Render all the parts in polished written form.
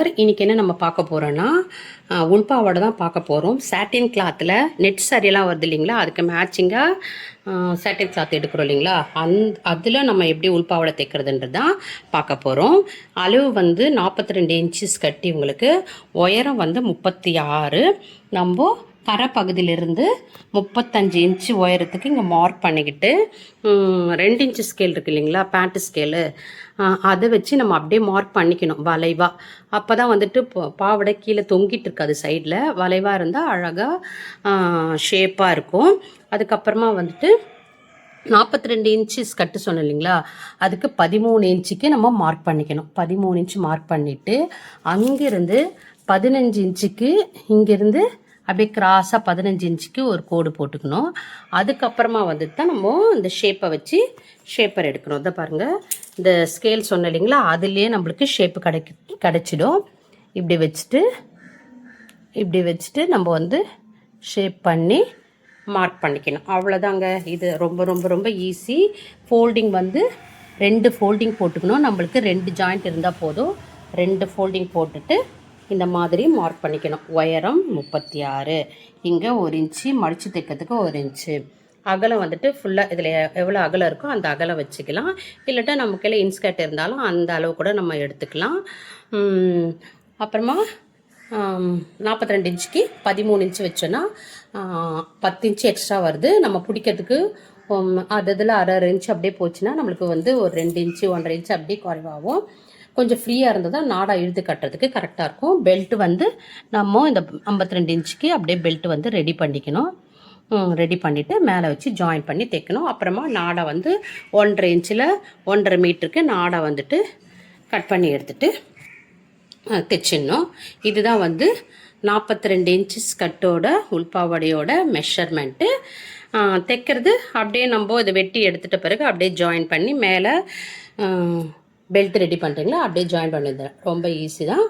Sister. இன்றைக்கி என்ன நம்ம பார்க்க போகிறோன்னா உள்பாவோட தான் பார்க்க போகிறோம். சாட்டின் கிளாத்தில் நெட் சாரியெல்லாம் வருது இல்லைங்களா, அதுக்கு மேட்சிங்காக சாட்டின் கிளாத் எடுக்கிறோம் இல்லைங்களா, அதில் நம்ம எப்படி உள்பாவோட தைக்கிறதுன்றது தான் பார்க்க போகிறோம். அளவு வந்து 42 இன்ச்சஸ் கட்டி உங்களுக்கு, உயரம் வந்து 36. நம்ம கரை பகுதியிலிருந்து 35 இன்ச்சு உயரத்துக்கு இங்கே மார்க் பண்ணிக்கிட்டு 2 இன்ச்சு ஸ்கேல் இருக்குது இல்லைங்களா, பேண்ட்டு ஸ்கேலு, அதை வச்சு நம்ம அப்படியே மார்க் பண்ணிக்கணும் வளைவாக. அப்போ தான் வந்துட்டு பாவடை கீழே தொங்கிட்டு இருக்காது, சைடில் வளைவாக இருந்தால் அழகாக ஷேப்பாக இருக்கும். அதுக்கப்புறமா வந்துட்டு 42 இன்ச்சஸ் கட்டு சொன்னோம் இல்லைங்களா, அதுக்கு 13 இன்ச்சுக்கு நம்ம மார்க் பண்ணிக்கணும். 13 இன்ச்சு மார்க் பண்ணிவிட்டு அங்கேருந்து 15 இன்ச்சுக்கு இங்கேருந்து அப்படியே கிராஸாக 15 இன்ச்சுக்கு ஒரு கோடு போட்டுக்கணும். அதுக்கப்புறமா வந்துட்டு தான் நம்ம இந்த ஷேப்பை வச்சு ஷேப்பர் எடுக்கணும். இதை பாருங்கள், இந்த ஸ்கேல் சொன்ன இல்லைங்களா, அதுலேயே நம்மளுக்கு ஷேப்பு கிடச்சிடும். இப்படி வச்சுட்டு நம்ம வந்து ஷேப் பண்ணி மார்க் பண்ணிக்கணும். அவ்வளோதாங்க. இது ரொம்ப ரொம்ப ரொம்ப ஈஸி. ஃபோல்டிங் வந்து 2 ஃபோல்டிங் போட்டுக்கணும். நம்மளுக்கு 2 ஜாயிண்ட் இருந்தால் போதும். 2 ஃபோல்டிங் போட்டுட்டு இந்த மாதிரி மார்க் பண்ணிக்கணும். உயரம் 36, இங்கே 1 இன்ச்சு, மடித்து தைக்கிறதுக்கு 1 இன்ச்சு, அகலம் வந்துட்டு ஃபுல்லாக இதில் எவ்வளோ அகலம் இருக்கோ அந்த அகலம் வச்சுக்கலாம். இல்லாட்டா நம்ம கையில் இன்ஸ்கர்ட் இருந்தாலும் அந்த அளவு கூட நம்ம எடுத்துக்கலாம். அப்புறமா 42 இன்ச்சுக்கு 13 இன்ச்சு வச்சோன்னா 10 இன்ச்சு எக்ஸ்ட்ரா வருது. நம்ம பிடிக்கிறதுக்கு அதில் அரை இன்ச்சு அப்படியே போச்சுன்னா நம்மளுக்கு வந்து ஒரு 2 இன்ச்சு 1.5 இன்ச்சு அப்படியே குறைவாகும். கொஞ்சம் ஃப்ரீயாக இருந்தது தான் நாடா இழுத்து கட்டுறதுக்கு கரெக்டாக இருக்கும். பெல்ட் வந்து நம்ம இந்த 52 இன்ச்சுக்கு அப்படியே பெல்ட் வந்து ரெடி பண்ணிக்கணும். ரெடி பண்ணிவிட்டு மேலே வச்சு ஜாயின் பண்ணி தைக்கணும். அப்புறமா நாடா வந்து 1.5 இன்ச்சில் 1.5 மீட்டருக்கு நாடா வந்துட்டு கட் பண்ணி எடுத்துகிட்டு தைச்சிடணும். இதுதான் வந்து 42 இன்ச்சஸ் கட்டோட உள்பாவடையோட மெஷர்மெண்ட்டு. தைக்கிறது அப்படியே நம்ம இதை வெட்டி எடுத்துகிட்ட பிறகு அப்படியே ஜாயின் பண்ணி மேலே பெல்ட் ரெடி பண்ணுறீங்களா, அப்படியே ஜாயின் பண்ணிடுறேன். ரொம்ப ஈஸி தான்.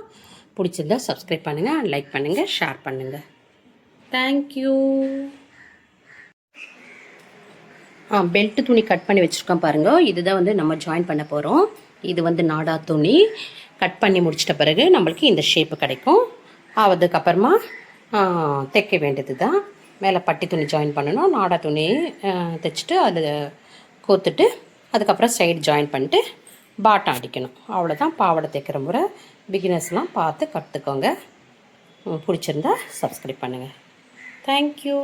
பிடிச்சிருந்தா சப்ஸ்கிரைப் பண்ணுங்கள், லைக் பண்ணுங்கள், ஷேர் பண்ணுங்கள். தேங்க்யூ. பெல்ட்டு துணி கட் பண்ணி வச்சுருக்கோம் பாருங்கள். இதுதான் வந்து நம்ம ஜாயின் பண்ண போகிறோம். இது வந்து நாடா துணி கட் பண்ணி முடிச்சிட்ட பிறகு நம்மளுக்கு இந்த ஷேப்பு கிடைக்கும். அதுக்கப்புறமா தைக்க வேண்டியது தான். மேலே பட்டி துணி ஜாயின் பண்ணணும். நாடா துணி தைச்சிட்டு அதை கோத்துட்டு அதுக்கப்புறம் சைடு ஜாயின் பண்ணிட்டு பாட்டம் அடிக்கணும். அவ்வளோதான் பாவாடை தைக்கிற முறை. பிகினர்ஸ்லாம் பார்த்து கற்றுக்கோங்க. பிடிச்சிருந்தா சப்ஸ்கிரைப் பண்ணுங்கள். தேங்க்யூ.